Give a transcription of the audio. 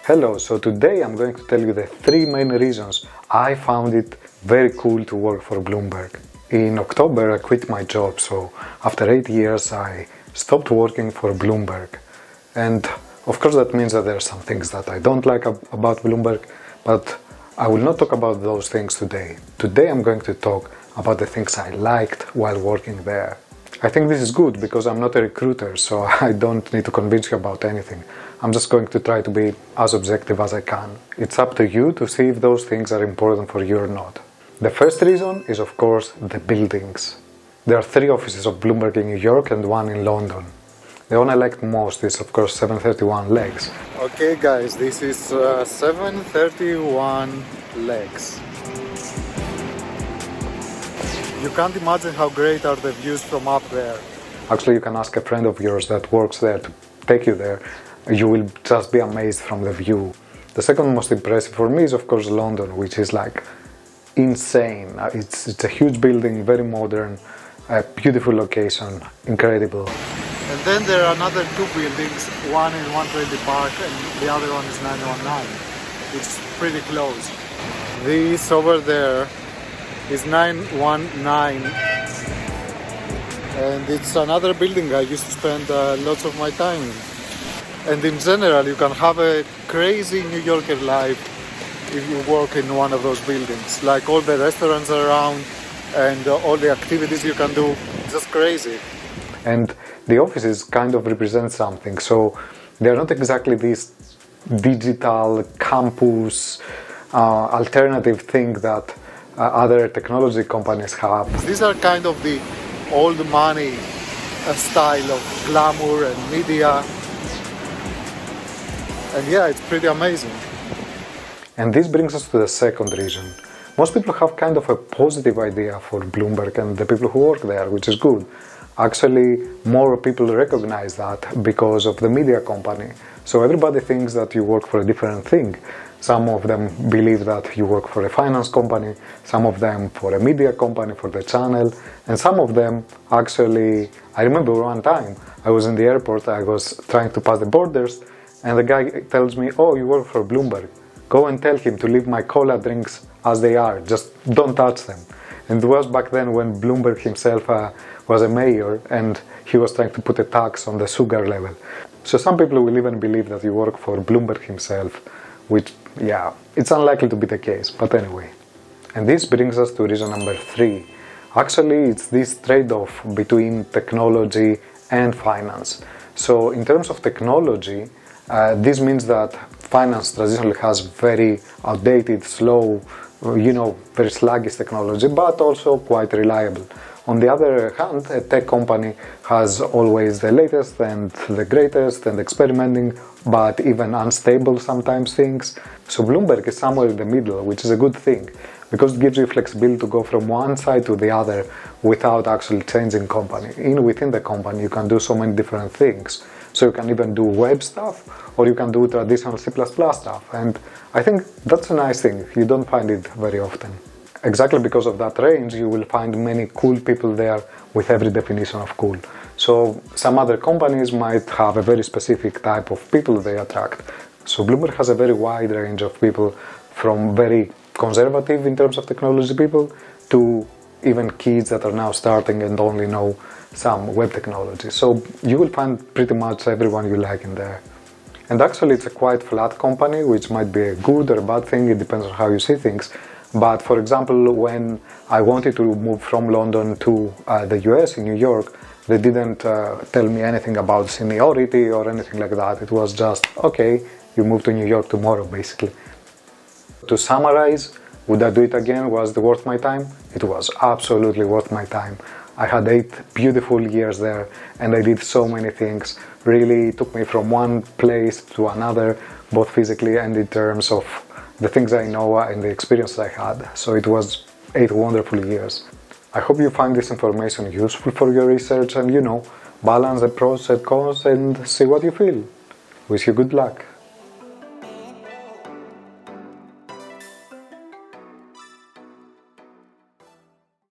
Hello, so today I'm going to tell you the 3 main reasons I found it very cool to work for Bloomberg. In October I quit my job, so after 8 years I stopped working for Bloomberg. And of course that means that there are some things that I don't like about Bloomberg, but I will not talk about those things today. Today I'm going to talk about the things I liked while working there. I think this is good because I'm not a recruiter, so I don't need to convince you about anything. I'm just going to try to be as objective as I can. It's up to you to see if those things are important for you or not. The first reason is, of course, the buildings. There are 3 offices of Bloomberg in New York and 1 in London. The one I liked most is, of course, 731 Legs. Okay guys, this is 731 Legs. You can't imagine how great are the views from up there. Actually, you can ask a friend of yours that works there to take you there. You will just be amazed from the view. The second most impressive for me is, of course, London, which is like insane. It's a huge building, very modern, a beautiful location, incredible. And then there are another 2 buildings, one in 120 Park and the other one is 919. It's pretty close. This over there is 919 and it's another building I used to spend lots of my time in. And in general, you can have a crazy New Yorker life if you work in one of those buildings. Like all the restaurants around and all the activities you can do, just crazy. And the offices kind of represent something. So they're not exactly this digital campus alternative thing that other technology companies have. These are kind of the old money style of glamour and media. And yeah, it's pretty amazing. And this brings us to the second reason. Most people have kind of a positive idea for Bloomberg and the people who work there, which is good. Actually, more people recognize that because of the media company. So everybody thinks that you work for a different thing. Some of them believe that you work for a finance company, some of them for a media company, for the channel, and some of them actually, I remember one time I was in the airport, I was trying to pass the borders, and the guy tells me, "Oh, you work for Bloomberg. Go and tell him to leave my cola drinks as they are, just don't touch them." And it was back then when Bloomberg himself was a mayor and he was trying to put a tax on the sugar level. So some people will even believe that you work for Bloomberg himself, which, yeah, it's unlikely to be the case, but anyway. And this brings us to reason number 3. Actually, it's this trade-off between technology and finance. So in terms of technology, this means that finance traditionally has very outdated, slow, very sluggish technology, but also quite reliable. On the other hand, a tech company has always the latest and the greatest and experimenting, but even unstable sometimes things. So Bloomberg is somewhere in the middle, which is a good thing, because it gives you flexibility to go from one side to the other without actually changing company. Within the company, you can do so many different things. So you can even do web stuff, or you can do traditional C++ stuff. And I think that's a nice thing. You don't find it very often. Exactly because of that range, you will find many cool people there with every definition of cool. So some other companies might have a very specific type of people they attract. So Bloomberg has a very wide range of people, from very conservative in terms of technology people to even kids that are now starting and only know some web technology. So you will find pretty much everyone you like in there. And actually it's a quite flat company, which might be a good or a bad thing, it depends on how you see things. But for example, when I wanted to move from London to the US in New York, they didn't tell me anything about seniority or anything like that. It was just, okay, you move to New York tomorrow, basically. To summarize, would I do it again? Was it worth my time? It was absolutely worth my time. I had 8 beautiful years there and I did so many things. Really took me from one place to another, both physically and in terms of the things I know and the experiences I had. So it was 8 wonderful years. I hope you find this information useful for your research and, balance the pros and cons and see what you feel. Wish you good luck.